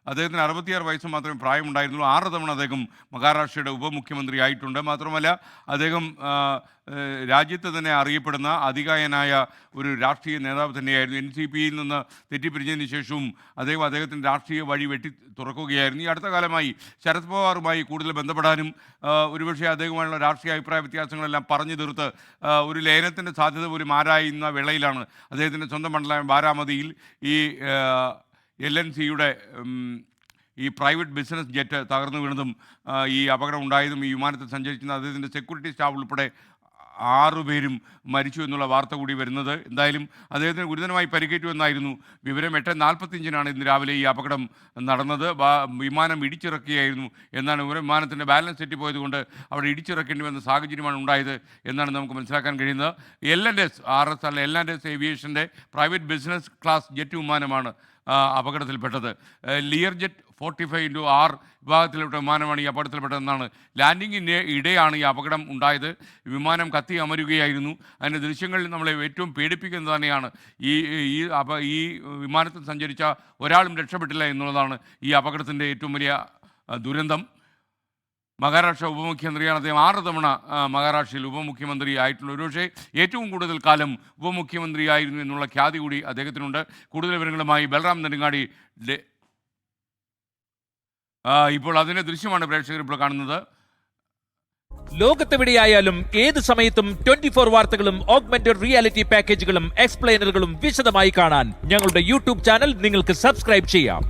അദ്ദേഹത്തിന് 66 വയസ്സ് മാത്രമേ പ്രായമുണ്ടായിരുന്നുള്ളൂ. 6 തവണ അദ്ദേഹം മഹാരാഷ്ട്രയുടെ ഉപമുഖ്യമന്ത്രി ആയിട്ടുണ്ട്. മാത്രമല്ല അദ്ദേഹം രാജ്യത്ത് തന്നെ അറിയപ്പെടുന്ന അതികായനായ ഒരു രാഷ്ട്രീയ നേതാവ് തന്നെയായിരുന്നു. NCPയിൽ നിന്ന് തെറ്റിപ്പിരിഞ്ഞതിന് ശേഷവും അദ്ദേഹത്തിൻ്റെ രാഷ്ട്രീയ വഴി വെട്ടി തുറക്കുകയായിരുന്നു. ഈ അടുത്ത കാലമായി ശരത് പവാറുമായി കൂടുതൽ ബന്ധപ്പെടാനും ഒരുപക്ഷെ അദ്ദേഹവുമായുള്ള രാഷ്ട്രീയ അഭിപ്രായ വ്യത്യാസങ്ങളെല്ലാം പറഞ്ഞു തീർത്ത് ഒരു ലയനത്തിൻ്റെ സാധ്യത പോലും ആരായുന്ന വേളയിലാണ് അദ്ദേഹത്തിൻ്റെ സ്വന്തം മണ്ഡലമായ ബാരാമതിയിൽ ഈ LNCയുടെ ഈ പ്രൈവറ്റ് ബിസിനസ് ജെറ്റ് തകർന്നു വീണതും ഈ അപകടം ഉണ്ടായതും ഈ വിമാനത്തിൽ സഞ്ചരിക്കുന്ന അദ്ദേഹത്തിൻ്റെ സെക്യൂരിറ്റി സ്റ്റാഫ് ഉൾപ്പെടെ 6 പേരും മരിച്ചു എന്നുള്ള വാർത്ത കൂടി വരുന്നത്. എന്തായാലും അദ്ദേഹത്തിന് ഗുരുതരമായി പരിക്കേറ്റു എന്നായിരുന്നു വിവരം. 8:45-നാണ് ഇന്ന് രാവിലെ ഈ അപകടം നടന്നത്. വിമാനം ഇടിച്ചിറക്കുകയായിരുന്നു എന്നാണ് വിവരം. വിമാനത്തിൻ്റെ ബാലൻസ് തെറ്റിപ്പോയതുകൊണ്ട് അവിടെ ഇടിച്ചിറക്കേണ്ടി വന്ന സാഹചര്യമാണ് ഉണ്ടായത് എന്നാണ് നമുക്ക് മനസ്സിലാക്കാൻ കഴിയുന്നത്. LNS RS അല്ല LNS ഏവിയേഷൻ്റെ പ്രൈവറ്റ് ബിസിനസ് ക്ലാസ് ജെറ്റ് വിമാനമാണ് അപകടത്തിൽപ്പെട്ടത്. ലിയർ ജെറ്റ് 45-R വിഭാഗത്തിൽപ്പെട്ട വിമാനമാണ് ഈ അപകടത്തിൽപ്പെട്ടതെന്നാണ്. ലാൻഡിങ്ങിന് ഇടെയാണ് ഈ അപകടം ഉണ്ടായത്. വിമാനം കത്തി അമരുകയായിരുന്നു. അതിൻ്റെ ദൃശ്യങ്ങളിൽ നമ്മളെ ഏറ്റവും പേടിപ്പിക്കുന്നത് തന്നെയാണ്. ഈ വിമാനത്തിൽ സഞ്ചരിച്ച ഒരാളും രക്ഷപ്പെട്ടില്ല എന്നുള്ളതാണ് ഈ അപകടത്തിൻ്റെ ഏറ്റവും വലിയ ദുരന്തം. മഹാരാഷ്ട്ര ഉപമുഖ്യമന്ത്രിയാണ് അദ്ദേഹം. 6 തവണ മഹാരാഷ്ട്രയിൽ ഉപമുഖ്യമന്ത്രി ആയിട്ടുള്ള ഒരുപക്ഷെ ഏറ്റവും കൂടുതൽ കാലം ഉപമുഖ്യമന്ത്രിയായിരുന്നു എന്നുള്ള ഖ്യാതി കൂടി അദ്ദേഹത്തിനുണ്ട്. കൂടുതൽ വിവരങ്ങളുമായി ബൽറാം നെടുങ്ങാടി. ഇപ്പോൾ അതിൻ്റെ ദൃശ്യമാണ് പ്രേക്ഷകർ ഇപ്പോൾ കാണുന്നത്. ലോകത്തെവിടെയായാലും ഏത് സമയത്തും 24 വാർത്തകളും ഓഗ്മെന്റഡ് റിയാലിറ്റി പാക്കേജുകളും എക്സ്പ്ലെയിനറുകളും വിശദമായി കാണാൻ ഞങ്ങളുടെ യൂട്യൂബ് ചാനൽ നിങ്ങൾക്ക് സബ്സ്ക്രൈബ് ചെയ്യാം.